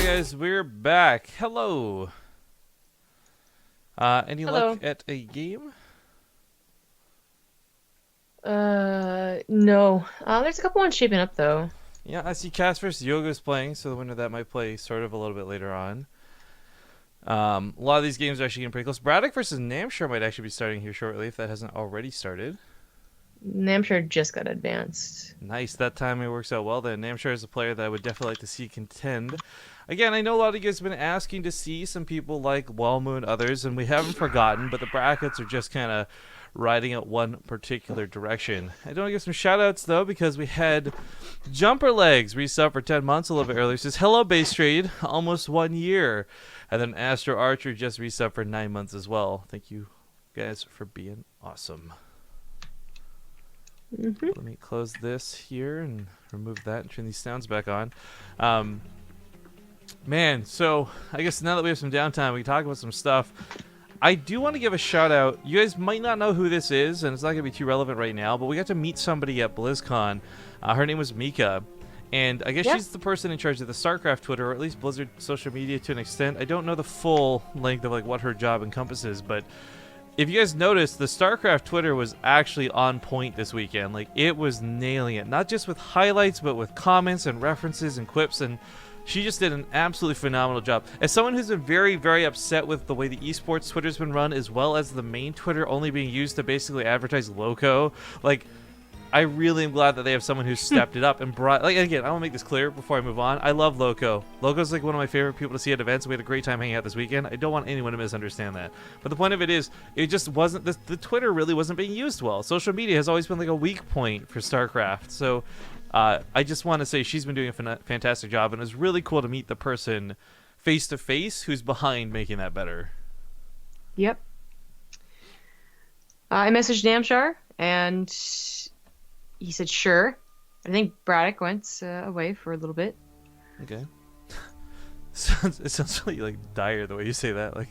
guys, we're back. Hello. Any Hello. luck at a game? No. There's a couple ones shaping up though. Yeah, I see Cass vs. Yoga's playing, so the winner of that might play sort of a little bit later on. A lot of these games are actually getting pretty close. BratOK versus Namshar might actually be starting here shortly if that hasn't already started. Namshar just got advanced. Nice, that timing works out well then. Namshar is a player that I would definitely like to see contend. Again, I know a lot of you guys have been asking to see some people like Wellmoon and others, and we haven't forgotten, but the brackets are just kind of riding out one particular direction. I do want to give some shout-outs, though, because we had Jumper Legs resub for 10 months a little bit earlier. It says, hello, Base Trade, almost 1 year. And then Astro Archer just resub for 9 months as well. Thank you guys for being awesome. Let me close this here and remove that and turn these sounds back on. Man, so I guess now that we have some downtime, we can talk about some stuff. I do want to give a shout out. You guys might not know who this is, and it's not going to be too relevant right now, but we got to meet somebody at BlizzCon. Her name was Mika, and I guess she's the person in charge of the StarCraft Twitter, or at least Blizzard social media to an extent. I don't know the full length of like what her job encompasses, but if you guys noticed, the StarCraft Twitter was actually on point this weekend. Like, it was nailing it, not just with highlights, but with comments and references and quips, and she just did an absolutely phenomenal job. As someone who's been very, very upset with the way the esports Twitter's been run, as well as the main Twitter only being used to basically advertise Loco, like, I really am glad that they have someone who's stepped it up and brought, like, again, I want to make this clear before I move on. I love Loco. Loco's like one of my favorite people to see at events. We had a great time hanging out this weekend. I don't want anyone to misunderstand that. But the point of it is, it just wasn't, the Twitter really wasn't being used well. Social media has always been like a weak point for StarCraft. So I just want to say she's been doing a fantastic job, and it was really cool to meet the person face to face who's behind making that better. Yep. I messaged Namshar, and he said sure. I think BratOK went away for a little bit. Okay. It sounds really like dire the way you say that. Like,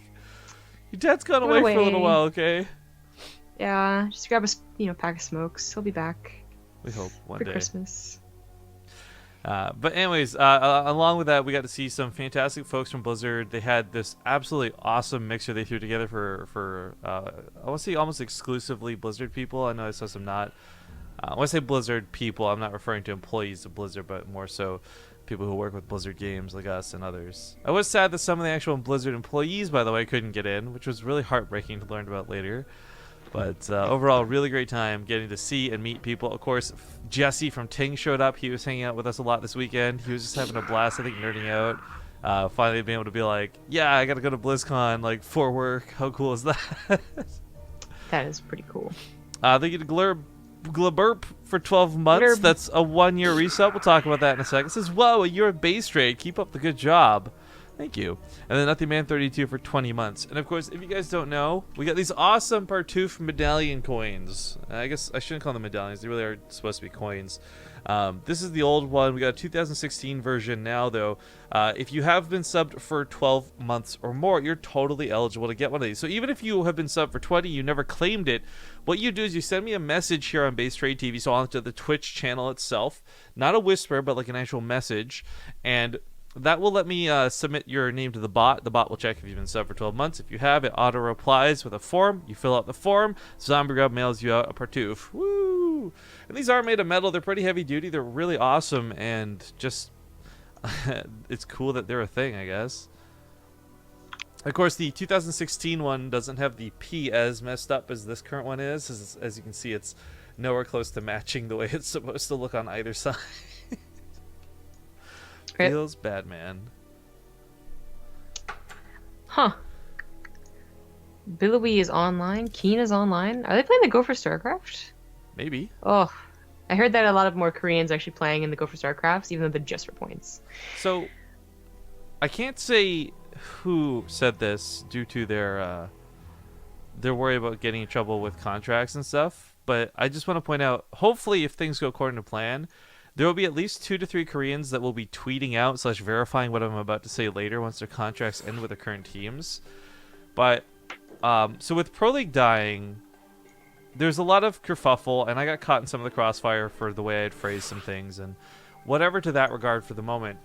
your dad's gone away for a little while, okay? Yeah, just grab a pack of smokes. He'll be back. We hope one for day. Christmas. But anyways, along with that, we got to see some fantastic folks from Blizzard. They had this absolutely awesome mixer they threw together for I want to say almost exclusively Blizzard people. I know I saw some not. When I say Blizzard people, I'm not referring to employees of Blizzard, but more so people who work with Blizzard games like us and others. I was sad that some of the actual Blizzard employees, by the way, couldn't get in, which was really heartbreaking to learn about later. But overall, really great time getting to see and meet people. Of course, Jesse from Ting showed up. He was hanging out with us a lot this weekend. He was just having a blast, I think, nerding out. Finally being able to be like, yeah, I got to go to BlizzCon, like, for work. How cool is that? That is pretty cool. They get a Glurp for 12 months. Glurp. That's a 1 year resub. We'll talk about that in a second. It says, whoa, you're a base trade. Keep up the good job. Thank you. And then Nothing Man 32 for 20 months. And of course, if you guys don't know, we got these awesome Partoof medallion coins. I guess I shouldn't call them medallions. They really are supposed to be coins. This is the old one. We got a 2016 version now, though. If you have been subbed for 12 months or more, you're totally eligible to get one of these. So even if you have been subbed for 20, you never claimed it, what you do is you send me a message here on BaseTradeTV, so onto the Twitch channel itself. Not a whisper, but like an actual message. And that will let me submit your name to the bot. The bot will check if you've been subbed for 12 months. If you have, it auto-replies with a form. You fill out the form. Zombie Grub mails you out a Partoof. Woo! And these are made of metal. They're pretty heavy-duty. They're really awesome, and just it's cool that they're a thing, I guess. Of course, the 2016 one doesn't have the P as messed up as this current one is. As you can see, it's nowhere close to matching the way it's supposed to look on either side. Feels bad, man. Huh. Billowy is online. Keen is online. Are they playing the Go for StarCraft? Maybe. Oh, I heard that a lot of more Koreans are actually playing in the Go for StarCrafts, even though they're just for points. So, I can't say who said this due to their worry about getting in trouble with contracts and stuff, but I just want to point out, hopefully if things go according to plan, there will be at least 2 to 3 Koreans that will be tweeting out / verifying what I'm about to say later once their contracts end with their current teams. But, so with Pro League dying, there's a lot of kerfuffle, and I got caught in some of the crossfire for the way I'd phrased some things, and whatever to that regard for the moment.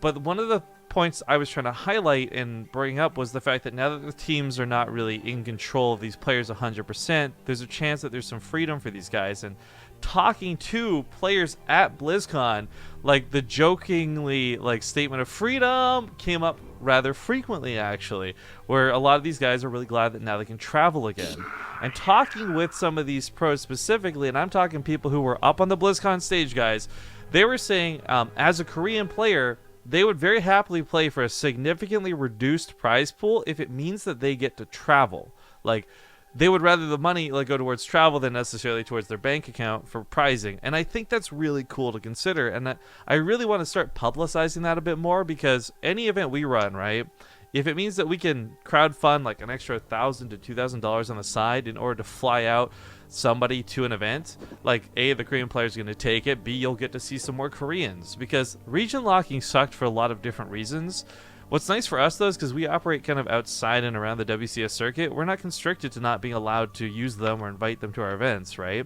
But one of the points I was trying to highlight and bring up was the fact that now that the teams are not really in control of these players 100%, there's a chance that there's some freedom for these guys. And talking to players at BlizzCon, like the jokingly like statement of freedom came up rather frequently, actually, where a lot of these guys are really glad that now they can travel again. And talking with some of these pros specifically, and I'm talking people who were up on the BlizzCon stage, guys, they were saying as a Korean player, they would very happily play for a significantly reduced prize pool if it means that they get to travel. Like, they would rather the money like go towards travel than necessarily towards their bank account for prizing. And I think that's really cool to consider. And I really want to start publicizing that a bit more, because any event we run, right, if it means that we can crowdfund like an extra $1,000 to $2,000 on the side in order to fly out somebody to an event, like A, the Korean player's going to take it, B, you'll get to see some more Koreans, because region locking sucked for a lot of different reasons. What's nice for us though is because we operate kind of outside and around the WCS circuit, we're not constricted to not being allowed to use them or invite them to our events, right?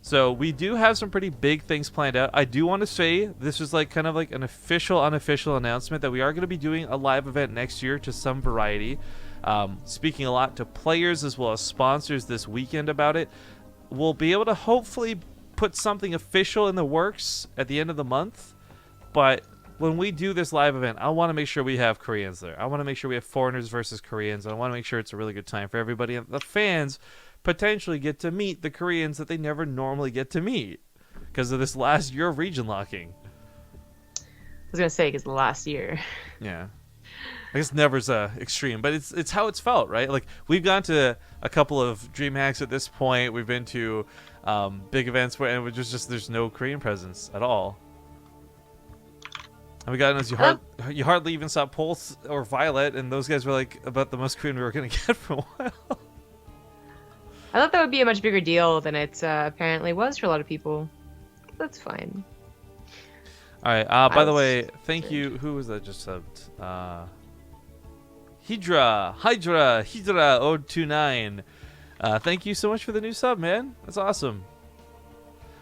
So we do have some pretty big things planned out. I do want to say this is like kind of like an official, unofficial announcement that we are going to be doing a live event next year to some variety. Speaking a lot to players as well as sponsors this weekend about it. We'll be able to hopefully put something official in the works at the end of the month. But when we do this live event, I want to make sure we have Koreans there. I want to make sure we have foreigners versus Koreans. I want to make sure it's a really good time for everybody. And the fans potentially get to meet the Koreans that they never normally get to meet because of this last year of region locking. I was going to say, because the last year. Yeah. I guess never's extreme, but it's how it's felt, right? Like, we've gone to a couple of DreamHacks at this point. We've been to big events where and just there's no Korean presence at all. And we got as you hardly even saw Pulse or Violet, and those guys were like about the most Korean we were going to get for a while. I thought that would be a much bigger deal than it apparently was for a lot of people. That's fine. All right. By the way, thank you. Who was that just subbed? Hydra 029. Thank you so much for the new sub, man. That's awesome.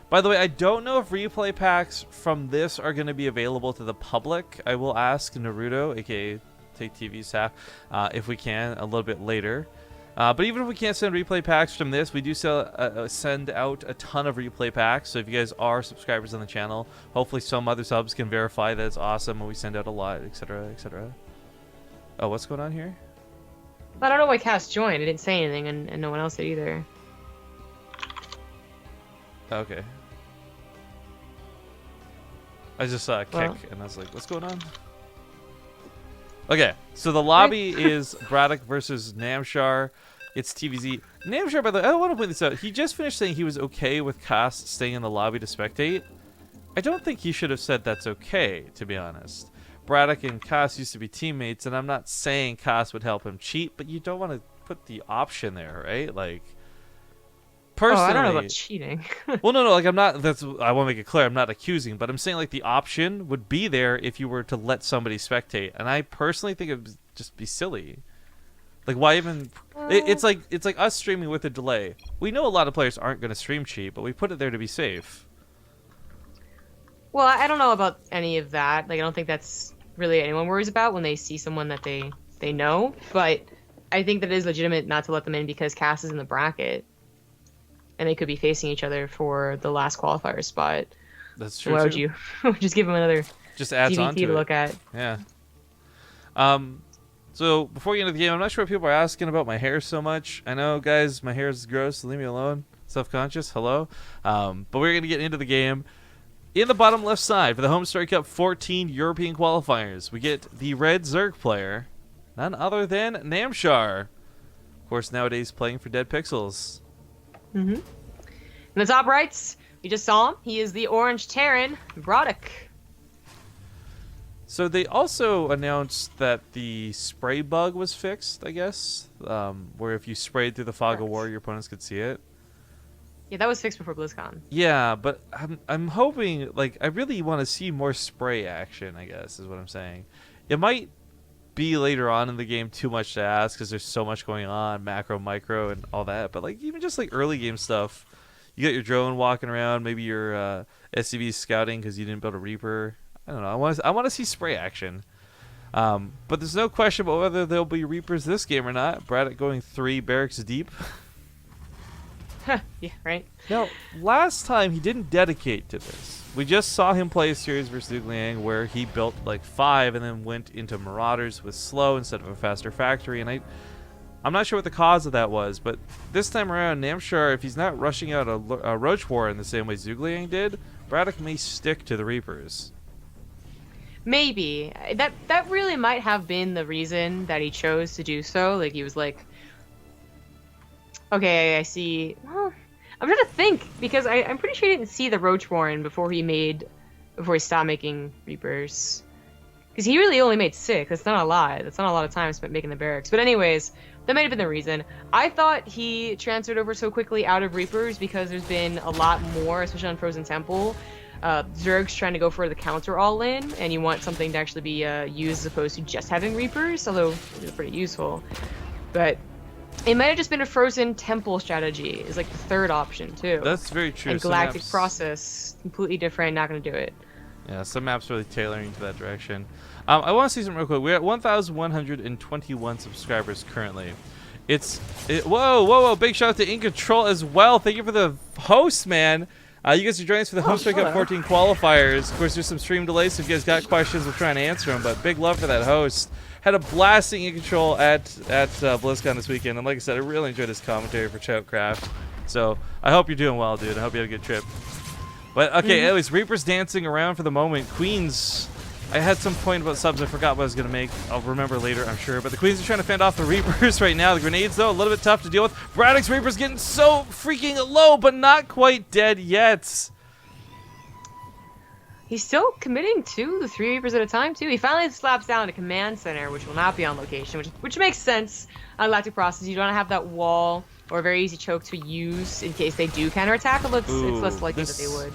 By the way, I don't know if replay packs from this are going to be available to the public. I will ask Naruto, aka Take TV staff, if we can a little bit later. But even if we can't send replay packs from this, we do send out a ton of replay packs. So if you guys are subscribers on the channel, hopefully some other subs can verify that it's awesome and we send out a lot, etc., etc. Oh, what's going on here? I don't know why Cass joined. I didn't say anything, and no one else did either. Okay. I just saw a kick, and I was like, what's going on? Okay, so the lobby is BratOK versus Namshar. It's TvZ. Namshar, by the way, I want to point this out. He just finished saying he was okay with Cass staying in the lobby to spectate. I don't think he should have said that's okay, to be honest. BratOK and Cass used to be teammates, and I'm not saying Cass would help him cheat, but you don't want to put the option there, right? Like, personally, I don't know about cheating. Well, no, like I want to make it clear, I'm not accusing, but I'm saying like the option would be there if you were to let somebody spectate, and I personally think it would just be silly. Like, why even? It's like us streaming with a delay. We know a lot of players aren't going to stream cheat, but we put it there to be safe. Well, I don't know about any of that. Like, I don't think that's really anyone worries about when they see someone that they know. But I think that it is legitimate not to let them in because Cass is in the bracket, and they could be facing each other for the last qualifier spot. That's true. Why would you just give them another just adds DVT on to to look at? Yeah. So before we get into the game, I'm not sure if people are asking about my hair so much. I know, guys, my hair is gross. So leave me alone. Self-conscious. Hello. But we're gonna get into the game. In the bottom left side for the Home Story Cup 14 European qualifiers, we get the red Zerg player, none other than Namshar. Of course, nowadays playing for Dead Pixels. Mm-hmm. In the top rights, we just saw him. He is the orange Terran, BratOK. So they also announced that the spray bug was fixed, I guess, where if you sprayed through the fog of war, your opponents could see it. Yeah, that was fixed before BlizzCon. Yeah, but I'm hoping, like, I really want to see more spray action, I guess, is what I'm saying. It might be later on in the game too much to ask because there's so much going on, macro, micro, and all that. But, like, even just, like, early game stuff, you got your drone walking around, maybe your SCV scouting because you didn't build a Reaper. I don't know. I want to see spray action. But there's no question about whether there'll be Reapers this game or not. BratOK going 3 barracks deep. Yeah, right. Now, last time he didn't dedicate to this. We just saw him play a series versus Liang where he built like 5 and then went into Marauders with slow instead of a faster factory. And I'm not sure what the cause of that was, but this time around, Namshar, if he's not rushing out a Roach War in the same way Zhugliang did, BratOK may stick to the Reapers. Maybe. That really might have been the reason that he chose to do so. Like, he was like, okay, I see. Well, I'm trying to think, because I'm pretty sure he didn't see the Roach Warren before he stopped making Reapers. Because he really only made 6. That's not a lot. That's not a lot of time spent making the barracks. But anyways, that might have been the reason. I thought he transferred over so quickly out of Reapers because there's been a lot more, especially on Frozen Temple. Zerg's trying to go for the counter all-in, and you want something to actually be used as opposed to just having Reapers, although it's pretty useful. But it might have just been a Frozen Temple strategy. Is like the third option too. That's very true. And Galactic process, completely different. Not going to do it. Yeah, some maps really tailoring to that direction. I want to see something real quick. We're at 1,121 subscribers currently. Whoa! Big shout out to In Control as well. Thank you for the host, man. You guys are joining us for the Host Break Up 14 qualifiers. Of course, there's some stream delays, so if you guys got questions, we're trying to answer them. But big love for that host. Had a blasting In Control at BlizzCon this weekend, and like I said, I really enjoyed his commentary for Choutcraft. So I hope you're doing well, dude. I hope you had a good trip. But okay, anyways, Reaper's dancing around for the moment. Queens, I had some point about subs. I forgot what I was gonna make. I'll remember later, I'm sure. But the Queens are trying to fend off the Reapers right now. The grenades, though, a little bit tough to deal with. BratOK's Reaper's getting so freaking low, but not quite dead yet. He's still committing to the 3 Reapers at a time, too. He finally slaps down a command center, which will not be on location, which makes sense on Galactic Process. You don't have that wall or a very easy choke to use in case they do counterattack, although it's less likely that they would.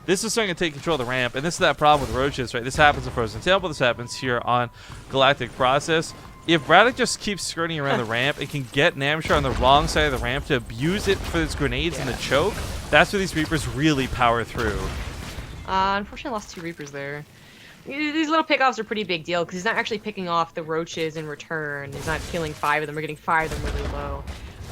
This is starting to take control of the ramp, and this is that problem with Roaches, right? This happens in Frozen Temple, this happens here on Galactic Process. If BratOK just keeps skirting around the ramp, it can get Namshar on the wrong side of the ramp to abuse it for its grenades and the choke. That's where these Reapers really power through. Unfortunately, I lost 2 Reapers there. These little pickoffs are a pretty big deal because he's not actually picking off the Roaches in return. He's not killing 5 of them. We're getting 5 of them really low.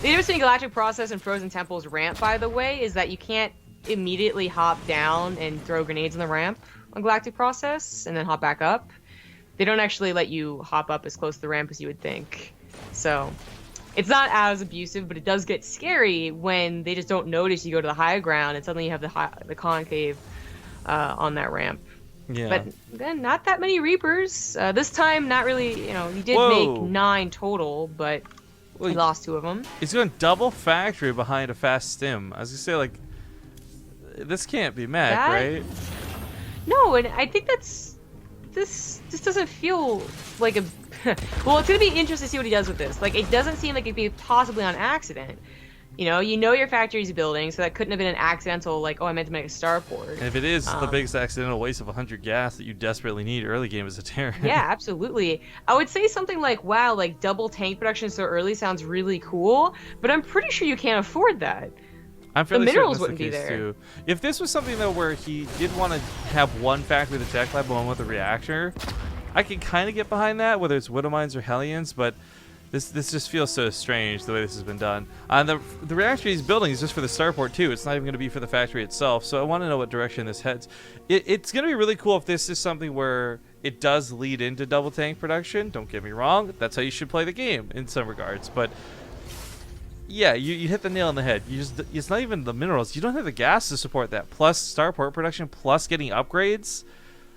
The difference between Galactic Process and Frozen Temple's ramp, by the way, is that you can't immediately hop down and throw grenades on the ramp on Galactic Process and then hop back up. They don't actually let you hop up as close to the ramp as you would think. So it's not as abusive, but it does get scary when they just don't notice you go to the high ground and suddenly you have the concave on that ramp. Yeah. But then not that many Reapers. This time, not really, he did make 9 total, but he lost 2 of them. He's going double factory behind a fast stim. I was going to say, like, this can't be mech, right? No, and I think this doesn't feel like a... Well, it's going to be interesting to see what he does with this. Like, it doesn't seem like it'd be possibly on accident. You know your factory's building, so that couldn't have been an accidental, like, oh, I meant to make a starport. And if it is the biggest accidental waste of 100 gas that you desperately need early game as a Terran. Yeah, absolutely. I would say something like, wow, like, double tank production so early sounds really cool, but I'm pretty sure you can't afford that. I'm fairly the minerals certain wouldn't be there. Too. If this was something, though, where he did want to have one factory with a tech lab, one with a reactor, I could kind of get behind that, whether it's Widow Mines or Hellions, but this just feels so strange the way this has been done. The reactor he's building is just for the starport, too. It's not even going to be for the factory itself, so I want to know what direction this heads. It's going to be really cool if this is something where it does lead into double tank production. Don't get me wrong. That's how you should play the game in some regards, but... Yeah, you hit the nail on the head. It's not even the minerals. You don't have the gas to support that. Plus starport production, plus getting upgrades.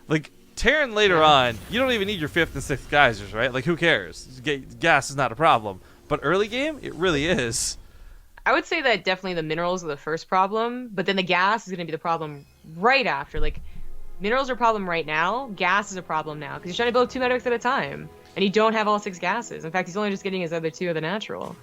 Like, Terran later on, you don't even need your 5th and 6th geysers, right? Like, who cares? Gas is not a problem. But early game, it really is. I would say that definitely the minerals are the first problem, but then the gas is going to be the problem right after. Like, minerals are a problem right now. Gas is a problem now, because you're trying to build 2 medics at a time. And you don't have all 6 gases. In fact, he's only just getting his other 2 of the natural.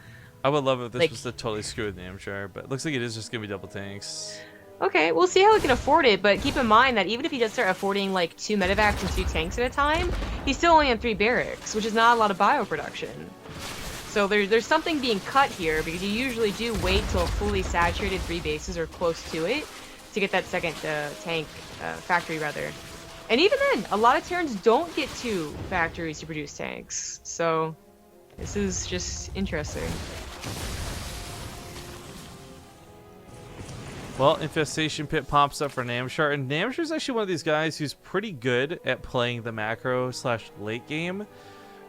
I would love if this was to totally screw with Namshar, but it looks like it is just going to be double tanks. Okay, we'll see how he can afford it, but keep in mind that even if he does start affording like 2 medevacs and 2 tanks at a time, he's still only on 3 barracks, which is not a lot of bio production. So there's something being cut here, because you usually do wait till fully saturated 3 bases or close to it to get that second tank factory rather. And even then, a lot of Terrans don't get to factories to produce tanks. So this is just interesting. Well, Infestation Pit pops up for Namshar, and Namshar is actually one of these guys who's pretty good at playing the macro / late game.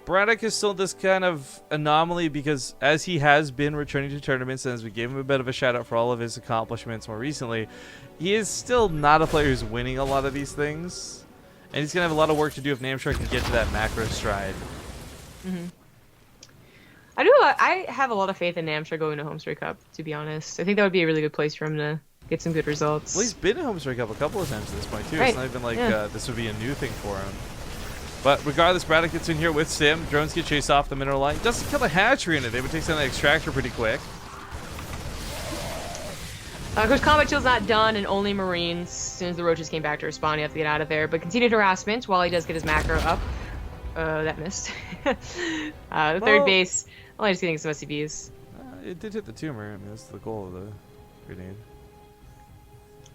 BratOK is still this kind of anomaly because as he has been returning to tournaments, and as we gave him a bit of a shout out for all of his accomplishments more recently, he is still not a player who's winning a lot of these things. And he's going to have a lot of work to do if Namshar can get to that macro stride. Mm-hmm. I have a lot of faith in Namshar going to Homestray Cup, to be honest. I think that would be a really good place for him to get some good results. Well, he's been in Homestray Cup a couple of times at this point, too. Right. It's not even like this would be a new thing for him. But regardless, BratOK gets in here with Sim. Drones get chased off the mineral line. Doesn't kill the hatchery in it. They would take down the extractor pretty quick. Of course, combat chill's not done, and only Marines. As soon as the roaches came back to respawn, you have to get out of there. But continued harassment while he does get his macro up. That missed. The third base, only just getting some SCBs. It did hit the tumor. I mean, that's the goal of the grenade.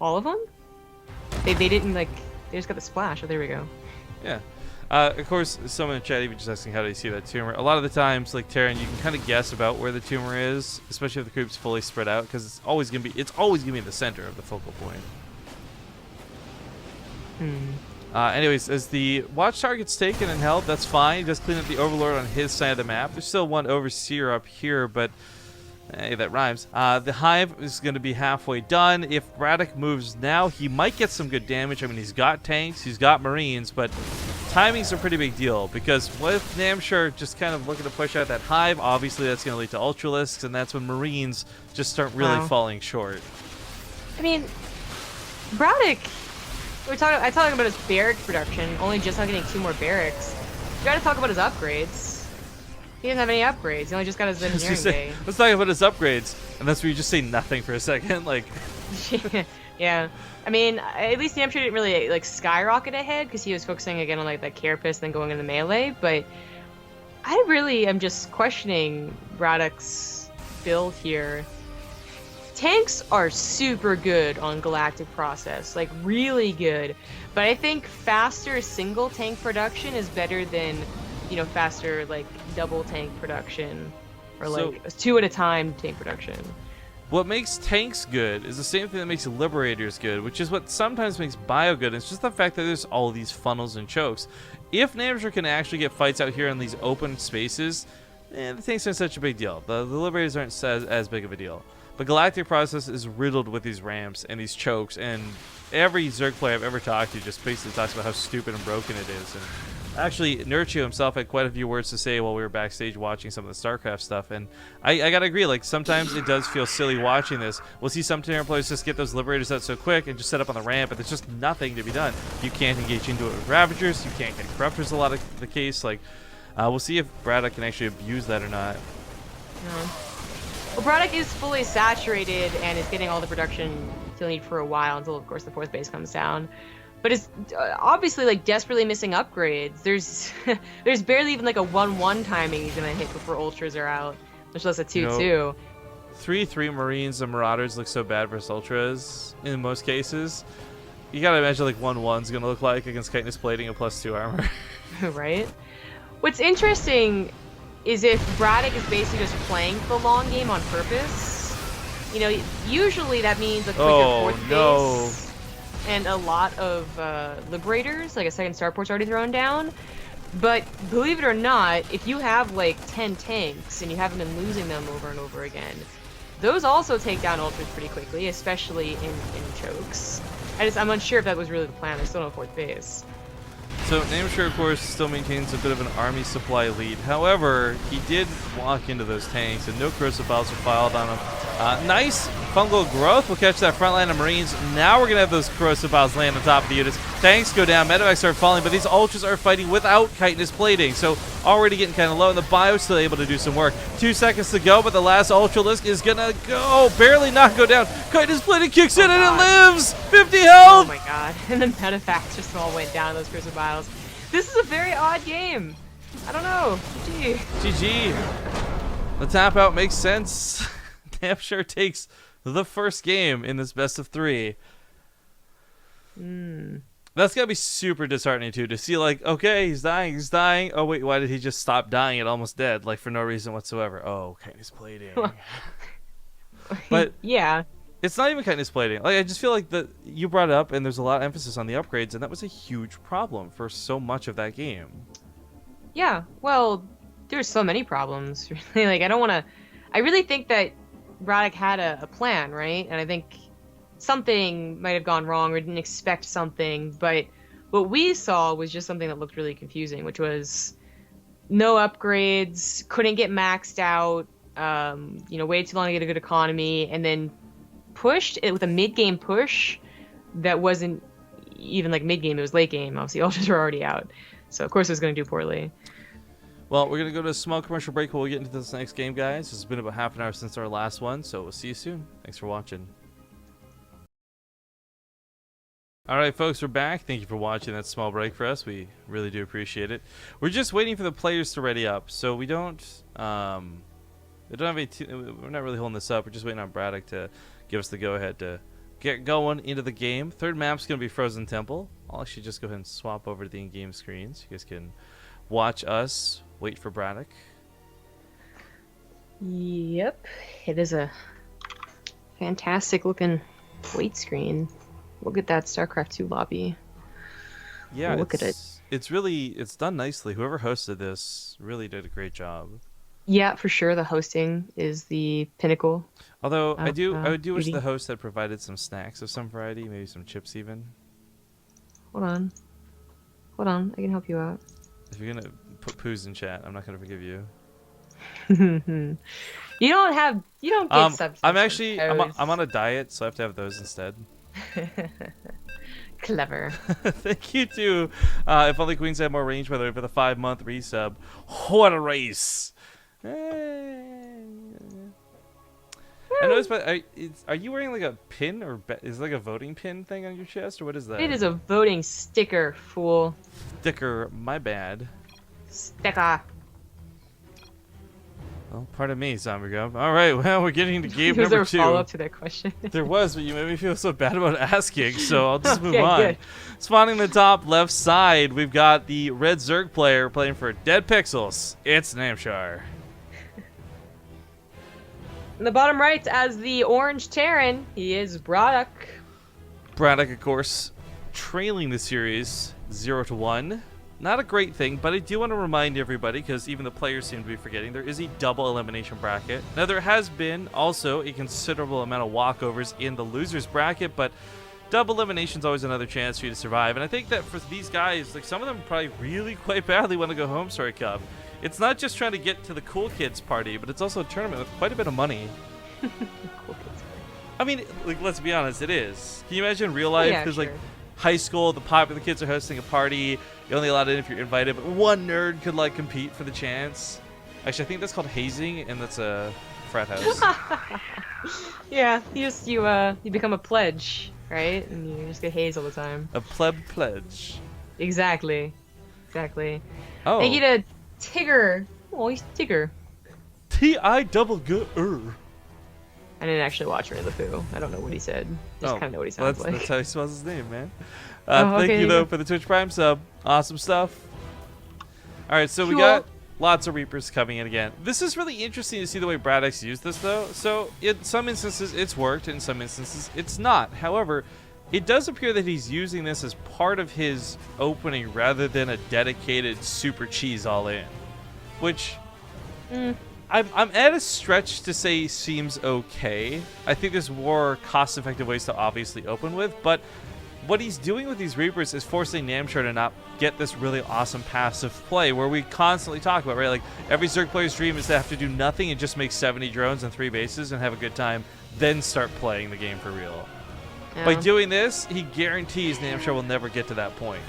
All of them? They didn't, like, they just got the splash. Oh, there we go. Yeah. Of course, someone in chat even just asking how do you see that tumor. A lot of the times, like Terran, you can kind of guess about where the tumor is, especially if the creep's fully spread out, because it's always gonna be in the center of the focal point. Anyways, as the watchtower gets taken and held, that's fine. He does clean up the Overlord on his side of the map. There's still one Overseer up here, but hey, that rhymes. The Hive is going to be halfway done. If BratOK moves now, he might get some good damage. I mean, he's got tanks, he's got Marines, but timing's a pretty big deal because with Namshar just kind of looking to push out that Hive, obviously that's going to lead to Ultralisks, and that's when Marines just start really falling short. I mean, BratOK, I talk about his barracks production, only just not getting 2 more barracks. You gotta talk about his upgrades. He doesn't have any upgrades. He only just got his engineering bay. Let's talk about his upgrades, and that's where you just say nothing for a second. Like, yeah. I mean, at least Namshar didn't really like skyrocket ahead because he was focusing again on like that carapace, then going into melee. But I really am just questioning BratOK's build here. Tanks are super good on Galactic process, like really good. But I think faster single tank production is better than, you know, faster like double tank production or like 2 at a time tank production. What makes tanks good is the same thing that makes liberators good, which is what sometimes makes bio good. It's just the fact that there's all these funnels and chokes. If Namshar can actually get fights out here in these open spaces, the tanks aren't such a big deal. The liberators aren't as big of a deal. The Galactic process is riddled with these ramps and these chokes, and every Zerg player I've ever talked to just basically talks about how stupid and broken it is. And actually, Nurchio himself had quite a few words to say while we were backstage watching some of the StarCraft stuff, and I gotta agree, like, sometimes it does feel silly watching this. We'll see some Terran players just get those Liberators out so quick and just set up on the ramp, and there's just nothing to be done. You can't engage into it with Ravagers, you can't get Corruptors a lot of the case. Like, we'll see if BratOK can actually abuse that or not. No. Well, BratOK is fully saturated and is getting all the production he'll need for a while until, of course, the 4th base comes down. But it's obviously like desperately missing upgrades. There's barely even like a 1-1 timing he's gonna hit before Ultras are out, much less a 2-2. 3-3 Marines and Marauders look so bad versus Ultras in most cases. You gotta imagine like 1-1's gonna look like against Chitinous Plating and +2 armor. Right? What's interesting is if BratOK is basically just playing the long game on purpose. You know, usually that means a quicker 4th base and a lot of Liberators, like a 2nd starport's already thrown down. But believe it or not, if you have like 10 tanks and you haven't been losing them over and over again, those also take down Ultras pretty quickly, especially in chokes. I'm unsure if that was really the plan. There's still no 4th base. So Namshar, of course, still maintains a bit of an army supply lead. However, he did walk into those tanks, and no corrosive biles were filed on him. Nice fungal growth. We'll catch that front line of Marines. Now we're going to have those corrosive biles land on top of the units. Tanks go down, medevacs start falling, but these Ultras are fighting without Chitinous Plating, so already getting kind of low, and the Bio's still able to do some work. 2 seconds to go, but the last Ultralisk is going to go, barely not go down. Chitinous Plating kicks in, and it lives! 50 health! Oh my god. And then medevacts just all went down, those corrosive biles. This is a very odd game. I don't know. GG. GG. The tap out makes sense. Namshar takes the first game in this best of 3. That's gotta be super disheartening too, to see like, okay, he's dying. Oh wait, why did he just stop dying and almost dead, like for no reason whatsoever? Oh, kindness plating. But Yeah. it's not even kindness plating. Like I just feel like you brought it up, and there's a lot of emphasis on the upgrades, and that was a huge problem for so much of that game. Yeah. Well, there's so many problems. Really, like I really think that BratOK had a plan, right? And I think something might have gone wrong or didn't expect something, but what we saw was just something that looked really confusing, which was no upgrades, couldn't get maxed out, waited too long to get a good economy, and then pushed it with a mid-game push that wasn't even like mid-game, it was late game. Obviously, ultras were already out. So, of course, it was going to do poorly. Well, we're going to go to a small commercial break while we get into this next game, guys. It's been about half an hour since our last one, so we'll see you soon. Thanks for watching. Alright folks, we're back. Thank you for watching that small break for us. We really do appreciate it. We're just waiting for the players to ready up, so we don't have any we're not really holding this up. We're just waiting on BratOK to give us the go-ahead to get going into the game. Third map's going to be Frozen Temple. I'll actually just go ahead and swap over to the in-game screen so you guys can watch us wait for BratOK. Yep, it is a fantastic looking wait screen. Look at that StarCraft 2 lobby. Yeah, look at it. It's done nicely. Whoever hosted this really did a great job. Yeah, for sure. The hosting is the pinnacle. Although I do wish beauty. the host had provided some snacks of some variety, maybe some chips even. Hold on, I can help you out. If you're gonna put poos in chat, I'm not gonna forgive you. You don't get substance. I'm on a diet, so I have to have those instead. Clever. Thank you to if only Queens had more range, by the way, for the 5-month resub. What a race! I noticed, but are you wearing like a pin, or is it like a voting pin thing on your chest, or what is that? It is a voting sticker, fool. Sticker, my bad. Sticker. Well, pardon me, Zombie. All right, well, we're getting to game Was number there a 2. follow-up to that question? There was, but you made me feel so bad about asking, so I'll just move Okay, on. good. Spawning the top left side, we've got the Red Zerg player playing for Dead Pixels. It's Namshar. In the bottom right, as the Orange Terran, he is BratOK. BratOK, of course, trailing the series 0-1. Not a great thing, but I do want to remind everybody, because even the players seem to be forgetting, there is a double elimination bracket. Now, there has been also a considerable amount of walkovers in the losers bracket, but double elimination is always another chance for you to survive. And I think that for these guys, like some of them probably really quite badly want to go home, Story Cup. It's not just trying to get to the cool kids party, but it's also a tournament with quite a bit of money. Cool kids. I mean, like, let's be honest, it is. Can you imagine real life? Yeah, Because sure. like high school, the popular kids are hosting a party. You're only allowed in if you're invited, but one nerd could like compete for the chance. Actually, I think that's called hazing, and that's a frat house. Yeah, you become a pledge, right? And you just get hazed all the time. A pleb pledge. Exactly. Oh. Thank you to Tigger. Oh, he's Tigger. T-I-double-G-er. I didn't actually watch Winnie the Pooh. I don't know what he said. Just kind of know what he sounds like. That's how he spells his name, man. Oh, Thank okay, you, though, yeah. for the Twitch Prime sub. Awesome stuff. All right, so we Cool. got lots of Reapers coming in again. This is really interesting to see the way BratOK's used this, though. So in some instances, it's worked. In some instances, it's not. However, it does appear that he's using this as part of his opening rather than a dedicated super cheese all-in, which... I'm at a stretch to say seems okay. I think there's more cost-effective ways to obviously open with, but what he's doing with these Reapers is forcing Namshar to not get this really awesome passive play where we constantly talk about, right? Like, every Zerg player's dream is to have to do nothing and just make 70 drones and 3 bases and have a good time, then start playing the game for real. Yeah. By doing this, he guarantees Namshar will never get to that point.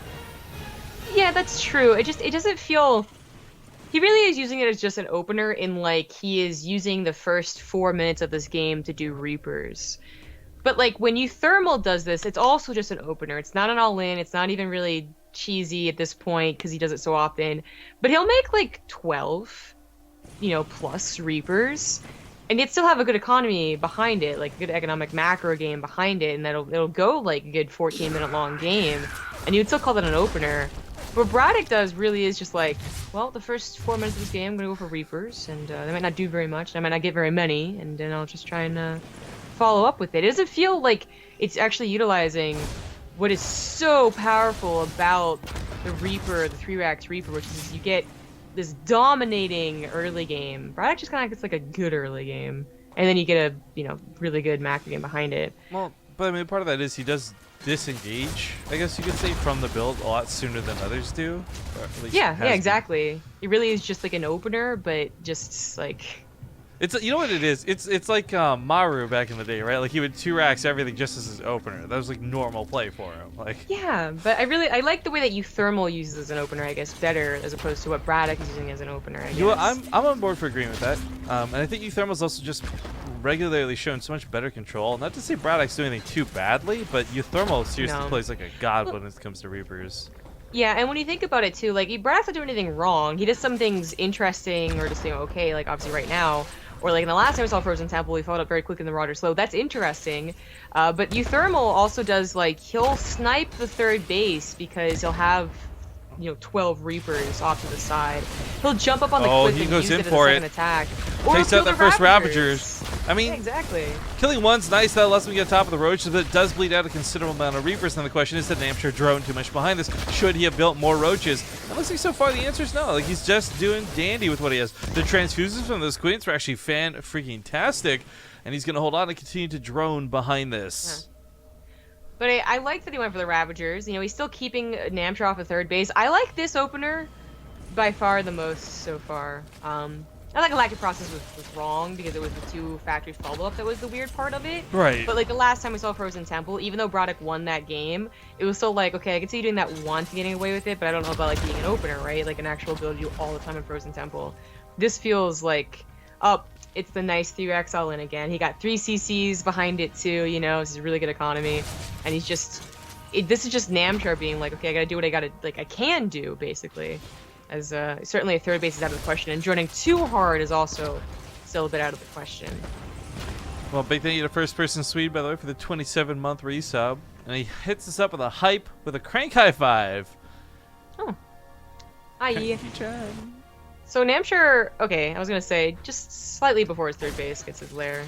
Yeah, that's true. It doesn't feel... He really is using it as just an opener in, like, he is using the first 4 minutes of this game to do Reapers. But, like, when Thermal does this, it's also just an opener. It's not an all-in. It's not even really cheesy at this point because he does it so often. But he'll make, like, 12, plus Reapers. And yet still have a good economy behind it, like a good economic macro game behind it. And it'll go, like, a good 14-minute long game. and you'd still call that an opener. What BratOK does really is just like, well, the first 4 minutes of this game, I'm gonna go for Reapers, and they might not do very much, and I might not get very many, and then I'll just try and follow up with it. It doesn't feel like it's actually utilizing what is so powerful about the Reaper, the 3-Rax Reaper, which is you get this dominating early game. BratOK just kind of gets like a good early game, and then you get a really good macro game behind it. Well, but I mean, part of that is he does disengage, I guess you could say, from the build a lot sooner than others do. Or at least Yeah, has exactly. It really is just like an opener, but just like... It's, you know what it is? It's like Maru back in the day, right? Like he would 2-Rax everything just as his opener. That was like normal play for him. Like Yeah, but I like the way that Thermal uses as an opener, I guess, better as opposed to what BratOK is using as an opener. I guess. You know what, I'm on board for agreeing with that. And I think Thermal's also just regularly shown so much better control. Not to say BratOK's doing anything too badly, but Thermal seriously plays like a god when it comes to Reapers. Yeah, and when you think about it too, like BratOK doesn't do anything wrong. He does some things interesting or just okay, like obviously right now. Or like in the last time we saw Frozen Temple, we followed up very quickly in the Marauder Slow. That's interesting. But Thermal also does like, he'll snipe the third base because he'll have, 12 Reapers off to the side. He'll jump up on the cliff and use it as a second attack. Or takes out the first Ravagers. I mean, yeah, exactly. Killing one's nice, that lets him get top of the roaches, but it does bleed out a considerable amount of Reapers. And the question is, did Namshar drone too much behind this? Should he have built more roaches? It looks like so far the answer is no. Like he's just doing dandy with what he has. The transfuses from those queens were actually fan-freaking-tastic, and he's going to hold on and continue to drone behind this. Yeah. But I like that he went for the Ravagers. He's still keeping Namshar off of third base. I like this opener by far the most so far. I like Galactic Process was wrong because it was the 2 factory follow-up that was the weird part of it. Right. But like the last time we saw Frozen Temple, even though BratOK won that game, it was still like, okay, I can see you doing that once and getting away with it, but I don't know about like being an opener, right? Like an actual ability to do all the time in Frozen Temple. This feels like, it's the nice 3-Rax all in again. He got 3 CCs behind it too, this is a really good economy. And he's just, this is just Namshar being like, okay, I gotta do what I can do, basically. As certainly a third base is out of the question, and joining too hard is also still a bit out of the question. Well, big thank you to First Person Swede, by the way, for the 27-month resub. And he hits us up with a hype with a crank high 5. Oh. Hi. Cranky-chan. So Namshar, okay, I was gonna say, just slightly before his third base gets his lair.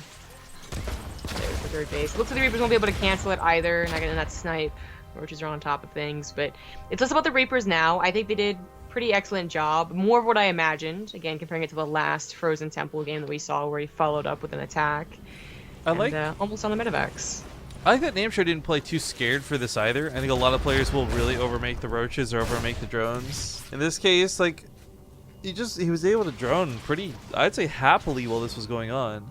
There's the third base. It looks like the Reapers won't be able to cancel it either, not getting that snipe. Roaches are on top of things, but it's less about the Reapers now. I think they did pretty excellent job. More of what I imagined. Again, comparing it to the last Frozen Temple game that we saw where he followed up with an attack. Almost on the medevacs. I like that Namshar didn't play too scared for this either. I think a lot of players will really overmake the roaches or overmake the drones. In this case, like, he was able to drone pretty, I'd say, happily while this was going on.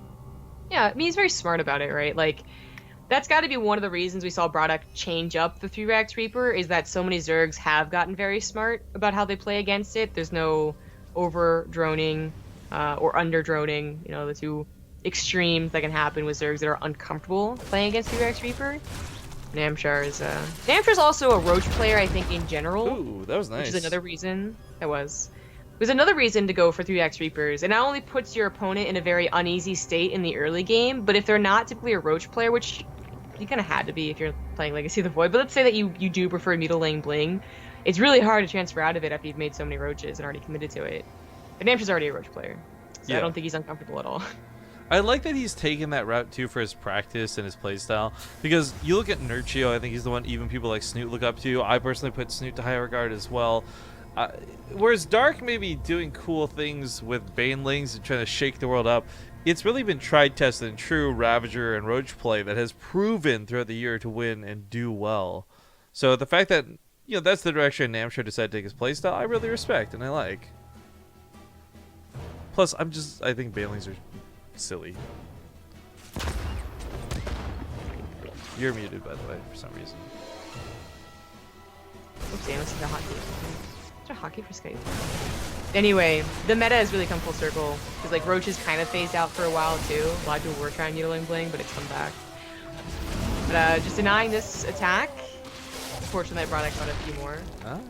Yeah, I mean, he's very smart about it, right? Like, that's got to be one of the reasons we saw BratOK change up the 3-Rax Reaper, is that so many Zergs have gotten very smart about how they play against it. There's no over-droning or under-droning, the 2 extremes that can happen with Zergs that are uncomfortable playing against 3-Rax Reaper. Namshar's also a Roach player, I think, in general. Ooh, that was nice. Which is another reason. There's another reason to go for 3-Rax Reapers. It not only puts your opponent in a very uneasy state in the early game, but if they're not typically a Roach player, which you kind of had to be if you're playing Legacy of the Void, but let's say that you do prefer mutilating Bling, it's really hard to transfer out of it after you've made so many Roaches and already committed to it. But Namshar's already a Roach player, so yeah. I don't think he's uncomfortable at all. I like that he's taken that route too for his practice and his playstyle, because you look at Nurchio, I think he's the one even people like Snoot look up to. I personally put Snoot to high regard as well. Whereas Dark may be doing cool things with Banelings and trying to shake the world up, it's really been tried, tested, and true Ravager and Roach play that has proven throughout the year to win and do well. So the fact that that's the direction Namshar decided to take his playstyle, I really respect and I like. Plus, I think Banelings are silly. You're muted, by the way, for some reason. Oopsie, I must have a hotkey. Is there a hotkey for Skype? Anyway, the meta has really come full circle. Because like Roaches kind of phased out for a while too. A lot of people were trying mutilating Bling, but it's come back. But just denying this attack. Fortunately, I brought out a few more. Oh.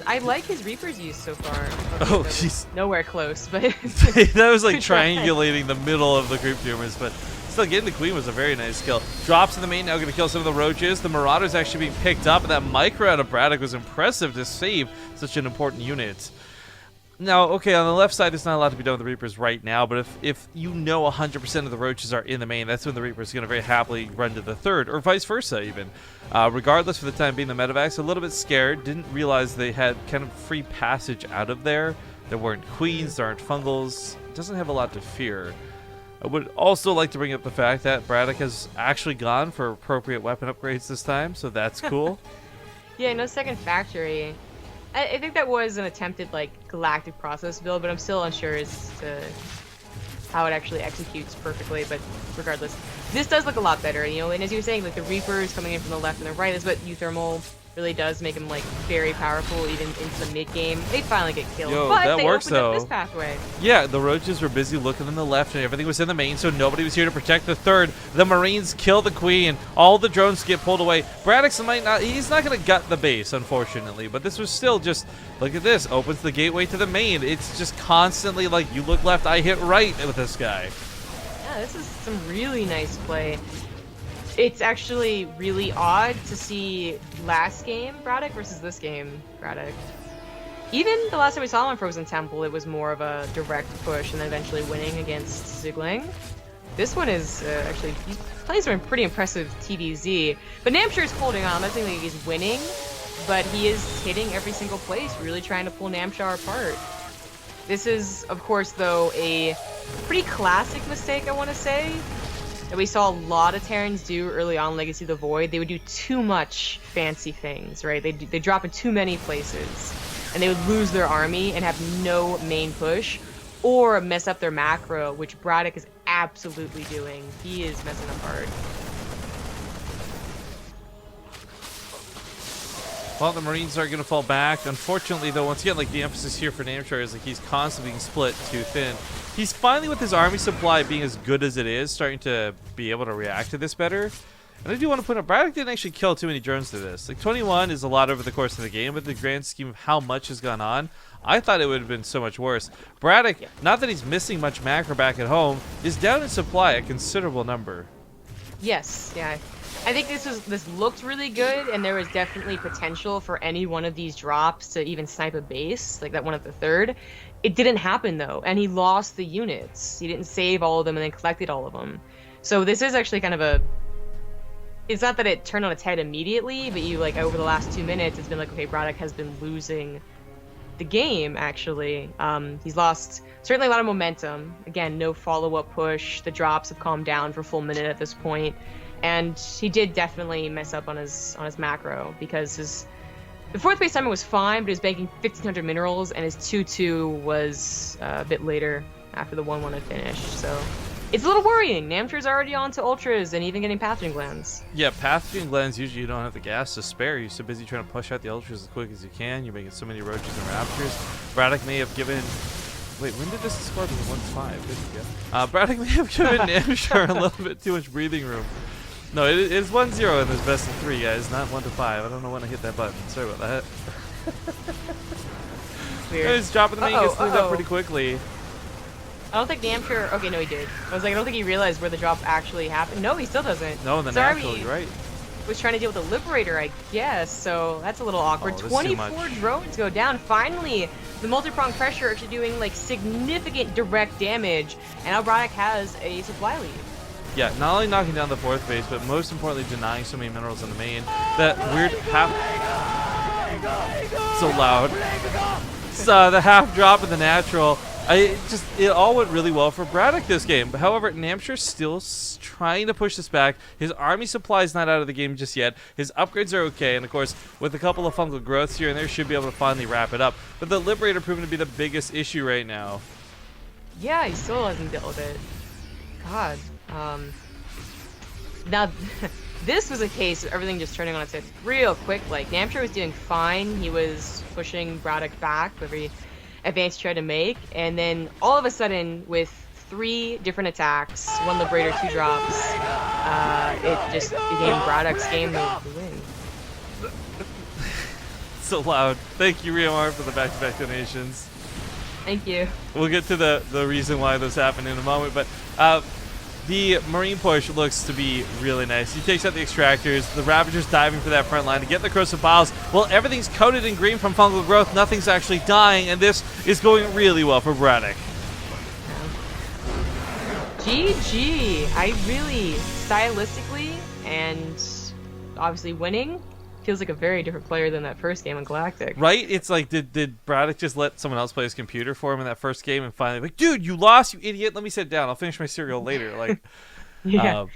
I like his Reaper's use so far. Oh, jeez. Nowhere close, but that was like triangulating the middle of the group tumors, but Still, getting the Queen was a very nice kill. Drops in the main, now going to kill some of the Roaches. The Marauder's actually being picked up, and that micro out of BratOK was impressive to save such an important unit. Now, okay, on the left side, there's not a lot to be done with the Reapers right now, but if you know 100% of the Roaches are in the main, that's when the Reaper's going to very happily run to the third, or vice versa even. Regardless, for the time being, the Medevacs a little bit scared, didn't realize they had kind of free passage out of there. There weren't Queens, there aren't Fungals. It doesn't have a lot to fear. I would also like to bring up the fact that BratOK has actually gone for appropriate weapon upgrades this time, so that's cool. Yeah, no second factory. I think that was an attempted like galactic process build, but I'm still unsure as to how it actually executes perfectly. But regardless, this does look a lot better, you know. And as you were saying, like the Reapers coming in from the left and the right is what Euthermal really does make him like very powerful even into the mid game. They finally get killed, Yo, but that they works, opened up though. this pathway. Yeah, the Roaches were busy looking in the left and everything was in the main, so nobody was here to protect the third. The Marines kill the Queen. All the drones get pulled away. BratOK might not, he's not going to gut the base, unfortunately, but this was still just, look at this, opens the gateway to the main. It's just constantly like, you look left, I hit right with this guy. Yeah, this is some really nice play. It's actually really odd to see last game BratOK versus this game BratOK. Even the last time we saw him on Frozen Temple, it was more of a direct push and then eventually winning against Zigling. This one is actually, he plays some pretty impressive TvZ, but Namshar is holding on. I'm not saying that he's winning, but he is hitting every single place, really trying to pull Namshar apart. This is, of course, though, a pretty classic mistake, I want to say, that we saw a lot of Terrans do early on Legacy of the Void. They would do too much fancy things, right? They drop in too many places, and they would lose their army and have no main push, or mess up their macro, which BratOK is absolutely doing. He is messing up hard. Well, the Marines are going to fall back. Unfortunately, though, once again, like the emphasis here for Namshar is like he's constantly being split too thin. He's finally, with his army supply being as good as it is, starting to be able to react to this better. And I do want to point out, BratOK didn't actually kill too many drones to this. Like, 21 is a lot over the course of the game, but the grand scheme of how much has gone on, I thought it would have been so much worse. BratOK, not that he's missing much macro back at home, is down in supply a considerable number. Yes, yeah. I think this looked really good, and there was definitely potential for any one of these drops to even snipe a base, like that one at the third. It didn't happen, though, and he lost the units. He didn't save all of them and then collected all of them. So this is actually kind of a... It's not that it turned on its head immediately, but you, like, over the last 2 minutes, it's been like, okay, BratOK has been losing the game, actually. He's lost certainly a lot of momentum. Again, no follow-up push. The drops have calmed down for full minute at this point. And he did definitely mess up on his macro, because the fourth base timer was fine, but he was banking 1,500 minerals, and his 2-2 was a bit later after the 1-1 had finished. So it's a little worrying. Namshar's already on to ultras and even getting pathogen glands. Yeah, pathogen glands, usually you don't have the gas to spare. You're so busy trying to push out the ultras as quick as you can. You're making so many roaches and raptors. BratOK may have given... Wait, when did this score be 1-5? Good to go. BratOK may have given Namshar a little bit too much breathing room. No, it's 1-0 in this best of 3, guys, not 1-5. I don't know when I hit that button. Sorry about that. Weird. He's dropping the main, gets cleaned up pretty quickly. I don't think Namshar... Okay, no, he did. I was like, I don't think he realized where the drop actually happened. No, he still doesn't. No, in the natural, you're right. Was trying to deal with the Liberator, I guess, so that's a little awkward. 24 drones go down. Finally, the multi-pronged pressure actually doing, like, significant direct damage, and now BratOK has a supply lead. Yeah, not only knocking down the fourth base, but most importantly denying so many minerals in the main. That weird half... So loud. So the half drop in the natural. It all went really well for BratOK this game. However, Namshar's still trying to push this back. His army supply is not out of the game just yet. His upgrades are okay, and of course, with a couple of fungal growths here and there, should be able to finally wrap it up. But the Liberator proving to be the biggest issue right now. Yeah, he still hasn't dealt with it. God. Now, this was a case of everything just turning on its head real quick. Like, Namshar was doing fine. He was pushing BratOK back with every advance he tried to make. And then, all of a sudden, with 3 different attacks, 1 Liberator, 2 drops, it just became BratOK's game to win. So loud. Thank you, Riomar, for the back-to-back donations. Thank you. We'll get to the reason why this happened in a moment, but The Marine push looks to be really nice. He takes out the Extractors, the Ravagers diving for that front line to get the Corrosive Piles. Well, everything's coated in green from fungal growth. Nothing's actually dying, and this is going really well for BratOK. GG. I really, stylistically and obviously winning, feels like a very different player than that first game in Galactic. Right? It's like, did BratOK just let someone else play his computer for him in that first game and finally, like, dude, you lost, you idiot. Let me sit down. I'll finish my cereal later. Like, Yeah.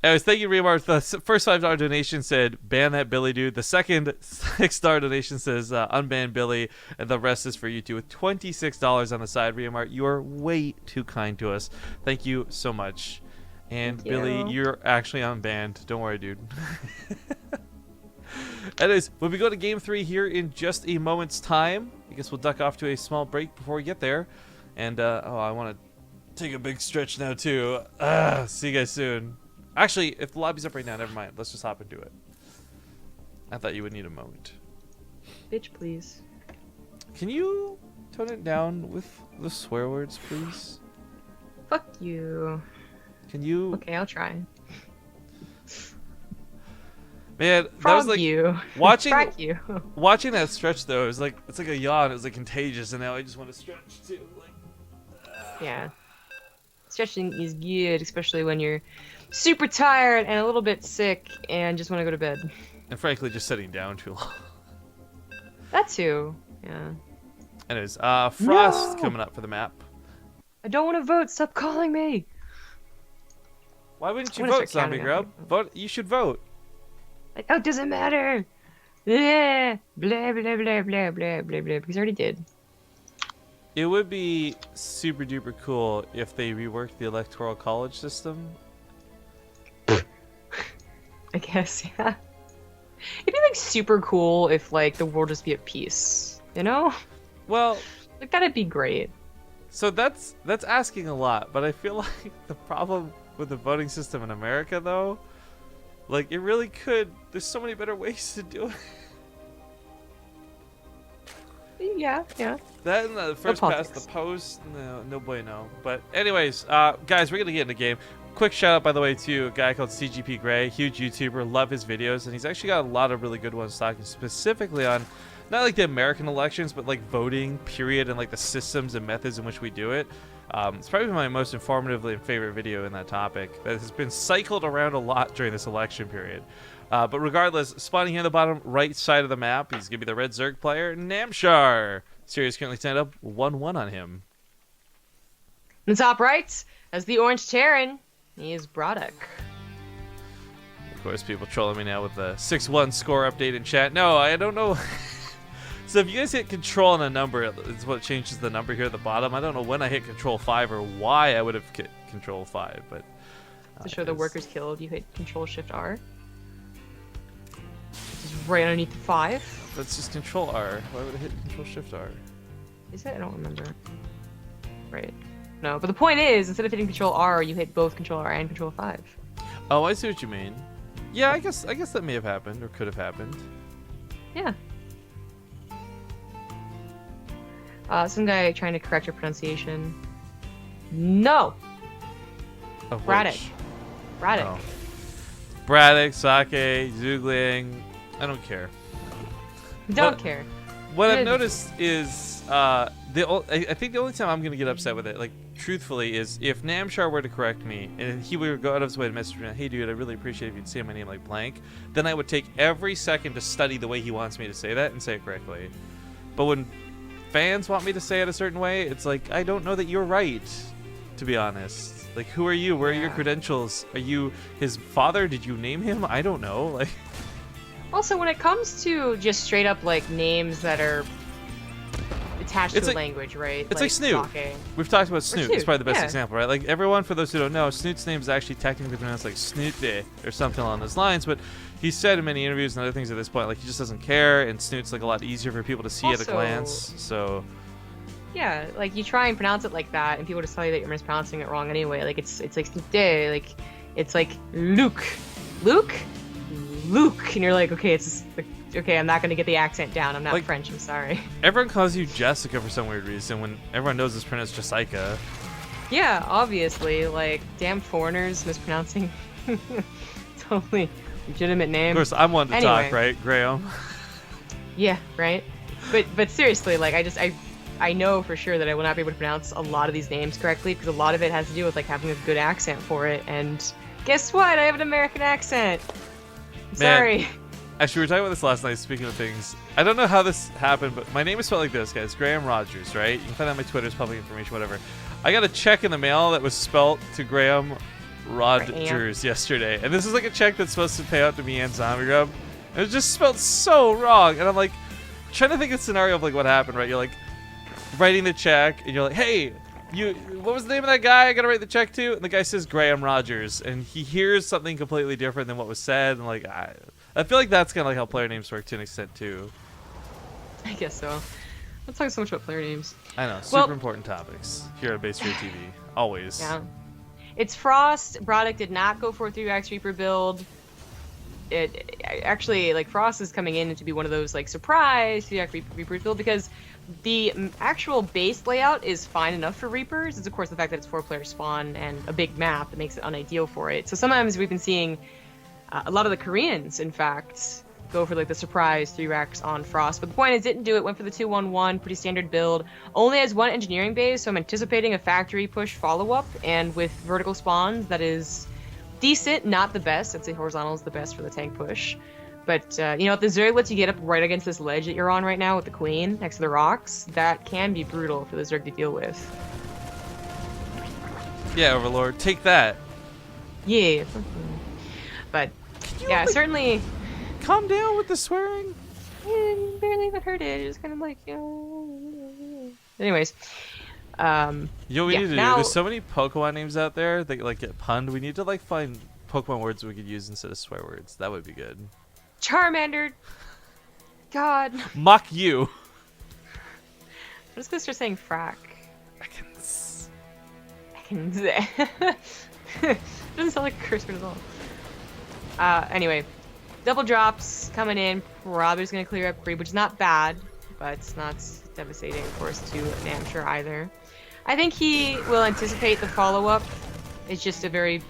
Anyways, thank you, Remar. The first $5 donation said, ban that Billy dude. The second $6 donation says, unban Billy. And the rest is for you two with $26 on the side, Remar. You are way too kind to us. Thank you so much. And Thank you. Billy, you're actually unbanned. Don't worry, dude. Anyways, when we go to game 3 here in just a moment's time, I guess we'll duck off to a small break before we get there. And, oh, I want to take a big stretch now, too. See you guys soon. Actually, if the lobby's up right now, never mind. Let's just hop into it. I thought you would need a moment. Bitch, please. Can you tone it down with the swear words, please? Fuck you. Can you... Okay, I'll try. Man, Frog that was like... you. Watching, Frack you. watching that stretch, though, it's like a yawn. It was like contagious, and now I just want to stretch, too. Like, Yeah. Stretching is good, especially when you're super tired and a little bit sick and just want to go to bed. and frankly, just sitting down too long. That too. Yeah. Anyways, Frost No! coming up for the map. I don't want to vote. Stop calling me. Why wouldn't you I'm gonna vote, start Zombie counting on Grub? people. Vote. You should vote. Like, oh, it doesn't matter. Blah, blah, blah, blah, blah, blah, blah, blah, because I already did. It would be super duper cool if they reworked the electoral college system. I guess, yeah. It'd be like super cool if like the world just be at peace, you know? Well, Like that'd be great. so that's asking a lot, but I feel like the problem with the voting system in America, though, like it really could. There's so many better ways to do it. Yeah, yeah. That and the first past the politics. post, no bueno. But anyways, guys, we're gonna get into the game. Quick shout out, by the way, to a guy called CGP Gray, huge YouTuber, love his videos, and he's actually got a lot of really good ones talking specifically on not like the American elections, but like voting, period, and like the systems and methods in which we do it. It's probably my most informative and favorite video in that topic that has been cycled around a lot during this election period. But regardless, spawning here on the bottom right side of the map, he's going to be the red Zerg player, Namshar. Series currently stand up 1-1 on him. In the top right, as the Orange Terran, he is BratOK. Of course, people trolling me now with the 6-1 score update in chat. No, I don't know. So if you guys hit control on a number, it's what changes the number here at the bottom. I don't know when I hit control 5 or why I would have hit control 5, but... To show the workers killed, you hit Control Shift R. Just right underneath the 5. That's just control R. Why would I hit control shift R? Is it? I don't remember. Right. No, but the point is, instead of hitting Control R, you hit both Control R and Control 5. Oh, I see what you mean. Yeah, I guess that may have happened or could have happened. Yeah. Some guy trying to correct your pronunciation. No! Of BratOK. which? BratOK. Oh. BratOK, Sake, Zugling. I don't care. Don't What- care. What I've Good. noticed is I think the only time I'm gonna get upset with it, like truthfully, is if Namshar were to correct me and he would go out of his way to message me, hey dude, I really appreciate if you'd say my name like blank, then I would take every second to study the way he wants me to say that and say it correctly. But when fans want me to say it a certain way, it's like I don't know that you're right, to be honest. Like, who are you? Where are your Yeah. credentials? Are you his father? Did you name him? I don't know. Like, Also, when it comes to just straight up like names that are attached It's to like- language, right? it's like Snoot. Sake. we've talked about Snoot. It's Snoot, probably the best yeah. example, right? Like, everyone, for those who don't know, Snoot's name is actually technically pronounced like Snoote or something along those lines. But he's said in many interviews and other things at this point, like, he just doesn't care, and Snoot's like a lot easier for people to see at a Also- glance. So, Yeah, like you try and pronounce it like that, and people just tell you that you're mispronouncing it wrong anyway. Like it's like Snoot, like it's like Luke, and you're like, okay, it's just, like, okay, I'm not gonna get the accent down. I'm not Like- French. I'm sorry. everyone calls you Jessica for some weird reason when everyone knows it's pronounced Jessica. Yeah, obviously, like, damn foreigners mispronouncing totally legitimate name. Of course, I'm one to Anyway. talk, right, Graham? Yeah, right. But seriously, like, I know for sure that I will not be able to pronounce a lot of these names correctly because a lot of it has to do with like having a good accent for it. And guess what? I have an American accent. I'm Man. sorry. Actually, we were talking about this last night, speaking of things. I don't know how this happened, but my name is spelled like this, guys. Graham Rogers, right? You can find that on my Twitter, it's public information, whatever. I got a check in the mail that was spelled to Graham Rogers yesterday. And this is like a check that's supposed to pay out to me and Zombie Grub. And it was just spelled so wrong. And I'm like, trying to think of a scenario of like what happened, right? You're like writing the check, and you're like, hey, what was the name of that guy I gotta write the check to? And the guy says Graham Rogers, and he hears something completely different than what was said, and like, I feel like that's kind of like how player names work to an extent too. I guess so. Let's talk so much about player names. I know, super important topics here at BaseTradeTV, always. Yeah. It's Frost. BratOK did not go for a 3-Rax Reaper build. It actually, like, Frost is coming in to be one of those like surprise 3-Rax Reaper build because the actual base layout is fine enough for Reapers. It's of course the fact that it's 4-player spawn and a big map that makes it unideal for it. So sometimes we've been seeing a lot of the Koreans, in fact, go for like the surprise 3-Rax on Frost. But the point is, didn't do it. Went for the 2-1-1, pretty standard build. Only has one engineering base, so I'm anticipating a factory push follow-up, and with vertical spawns, that is decent, not the best. I'd say horizontal is the best for the tank push. But, you know, if the Zerg lets you get up right against this ledge that you're on right now with the Queen next to the rocks, that can be brutal for the Zerg to deal with. Yeah, Overlord, take that. Yeah. But, yeah, like, certainly... Calm down with the swearing. You barely even heard it. It's kind of like... Anyways. You know what we need to do? Now... There's so many Pokemon names out there that like get punned. We need to like find Pokemon words we could use instead of swear words. That would be good. Charmander. God. Mock you. I'm just gonna start saying frack. Ekans. Doesn't sound like a curse word at all. Anyway, double drops coming in. Probably just gonna clear up creep, which is not bad, but it's not devastating, of course, to Namshar either. I think he will anticipate the follow-up. It's just a very,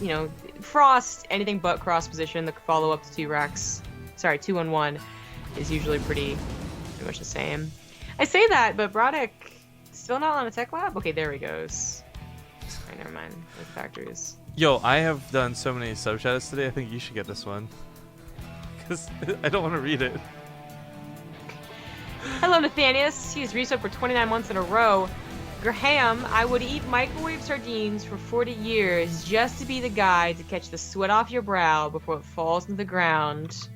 you know, Frost, anything but cross position. The follow-up to 2-1-1 is usually pretty much the same. I say that, but BratOK still not on a tech lab? Okay, there he goes. Alright, never mind. With factories. Yo, I have done so many sub shadows today. I think you should get this one. Because I don't want to read it. Hello, Nathanius. He's resubbed for 29 months in a row. Graham, I would eat microwave sardines for 40 years just to be the guy to catch the sweat off your brow before it falls into the ground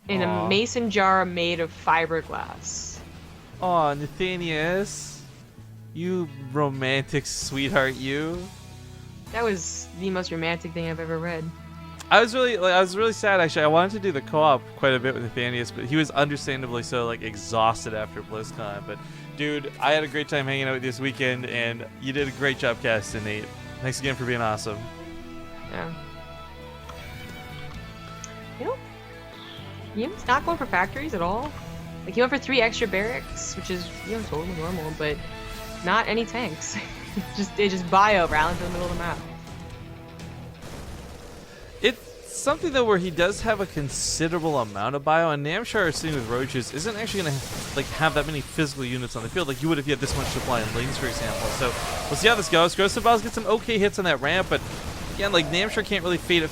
in a mason jar made of fiberglass. Aw, Nathanius. You romantic sweetheart, you. That was the most romantic thing I've ever read. I was really sad actually. I wanted to do the co-op quite a bit with Nathanius, but he was understandably so like exhausted after BlizzCon. But dude, I had a great time hanging out with you this weekend, and you did a great job casting, Nate. Thanks again for being awesome. Yeah. You know, he's not going for factories at all. Like, he went for 3 extra barracks, which is, you know, totally normal, but not any tanks. They just bio right into the middle of the map. It's something though where he does have a considerable amount of bio, and Namshar sitting with roaches isn't actually gonna like have that many physical units on the field like you would if you had this much supply in lanes, for example. So we'll see how this goes. Grossenbau's get some okay hits on that ramp, but again, like Namshar can't really fight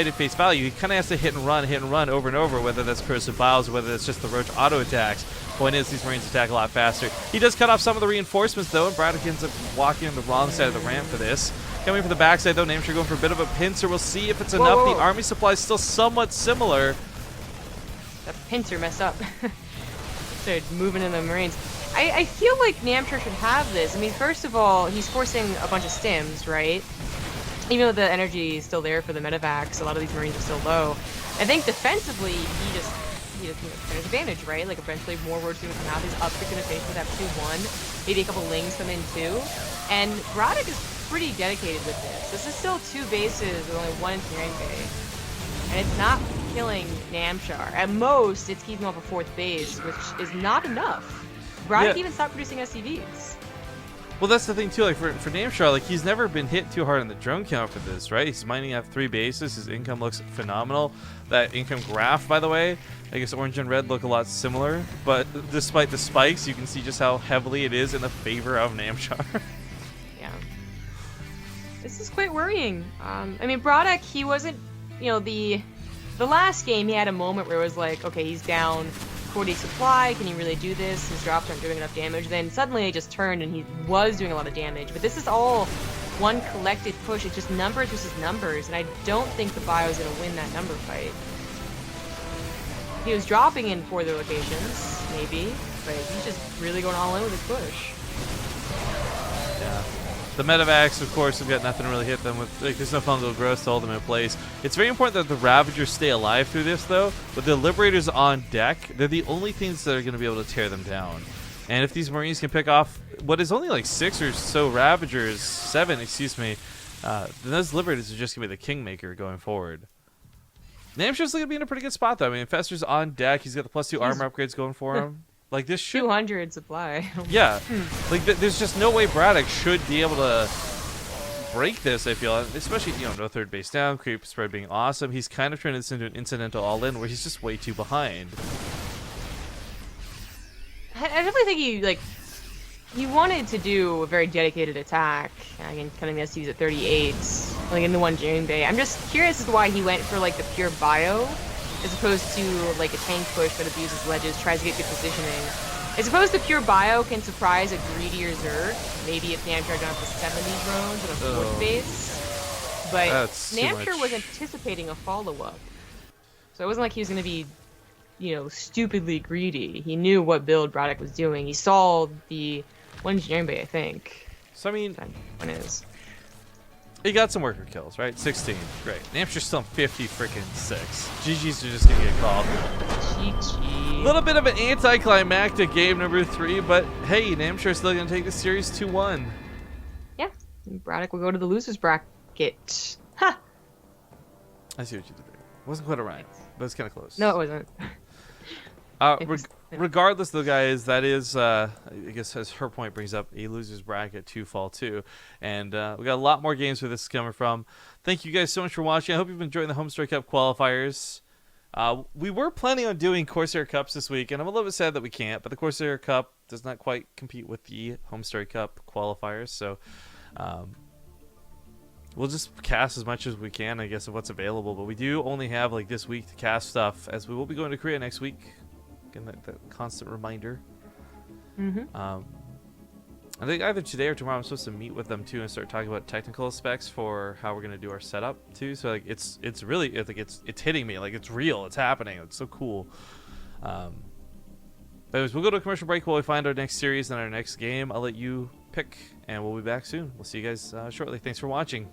at face value. He kind of has to hit and run over and over, whether that's Corsair or whether that's just the roach auto attacks. Point is, these Marines attack a lot faster. He does cut off some of the reinforcements though, and BratOK ends up walking on the wrong side of the ramp for this. Coming from the backside though, Namshar going for a bit of a pincer. We'll see if it's enough. The army supply is still somewhat similar. That pincer messed up. Started moving in the Marines. I feel like Namshar should have this. I mean, first of all, he's forcing a bunch of stims, right? Even though the energy is still there for the medevacs, a lot of these Marines are still low. I think defensively, he just an advantage, right? Like, eventually more words are going to come out. His uptick in efficiency with that 2-1. Maybe a couple lings come in too. And BratOK is pretty dedicated with this. This is still 2 bases with only 1 engineering bay. And it's not killing Namshar. At most, it's keeping off a 4th base, which is not enough. BratOK even stopped producing SCVs. Well, that's the thing too. Like for Namshar, like he's never been hit too hard on the drone count for this, right? He's mining out 3 bases. His income looks phenomenal. That income graph, by the way, I guess orange and red look a lot similar, but despite the spikes, you can see just how heavily it is in the favor of Namshar. Yeah. This is quite worrying. I mean, BratOK, he wasn't, you know, the last game he had a moment where it was like, okay, he's down 40 supply, can he really do this? His drops aren't doing enough damage. Then suddenly it just turned and he was doing a lot of damage. But this is all one collected push. It's just numbers versus numbers, and I don't think the Bio's gonna win that number fight. He was dropping in 4 other locations, maybe, but he's just really going all in with his push. Yeah. The medevacs, of course, have got nothing to really hit them with. Like, there's no fungal growth to hold them in place. It's very important that the Ravagers stay alive through this, though. With the Liberators on deck, they're the only things that are going to be able to tear them down. And if these Marines can pick off what is only like 6 or so Ravagers, 7, excuse me, then those Liberators are just going to be the Kingmaker going forward. Namshar's going to be in a pretty good spot, though. I mean, Fester's on deck. He's got the +2 armor upgrades going for him. Like, this should... 200 supply. Yeah. Like, there's just no way BratOK should be able to break this, I feel. Especially, you know, no 3rd base down, creep spread being awesome. He's kind of turning this into an incidental all-in where he's just way too behind. I definitely think he wanted to do a very dedicated attack. I can kind of guess he was at 38, like in the one June Bay. I'm just curious as to why he went for like the pure bio, as opposed to like a tank push that abuses ledges, tries to get good positioning. As opposed to pure bio can surprise a greedier Zerg, maybe if Namshar got up to 70 drones in a 4th base. But Namshar was anticipating a follow-up. So it wasn't like he was going to be, you know, stupidly greedy. He knew what build BratOK was doing. He saw the one engineering bay, I think. So, I mean... When is? He got some worker kills, right? 16. Great. Namshar's still 50 freaking 6. GG's are just gonna get called. GG. A little bit of an anticlimactic game number 3, but hey, Namshar's still gonna take the series 2-1. Yeah. BratOK will go to the losers bracket. Ha! I see what you did there. Wasn't quite a rhyme, but it's kind of close. No, it wasn't. Regardless, though, guys, that is, I guess, as her point brings up, a loser's bracket to fall to. And we got a lot more games where this is coming from. Thank you guys so much for watching. I hope you've been enjoying the Homestory Cup qualifiers. We were planning on doing Corsair Cups this week, and I'm a little bit sad that we can't. But the Corsair Cup does not quite compete with the Homestory Cup qualifiers. So we'll just cast as much as we can, I guess, of what's available. But we do only have, like, this week to cast stuff, as we will be going to Korea next week. Again, that constant reminder. I think either today or tomorrow I'm supposed to meet with them too and start talking about technical specs for how we're gonna do our setup too. So like it's really like it's hitting me, like it's real, it's happening. It's so cool. Anyways, we'll go to a commercial break while we find our next series and our next game. I'll let you pick, and we'll be back soon. We'll see you guys shortly. Thanks for watching.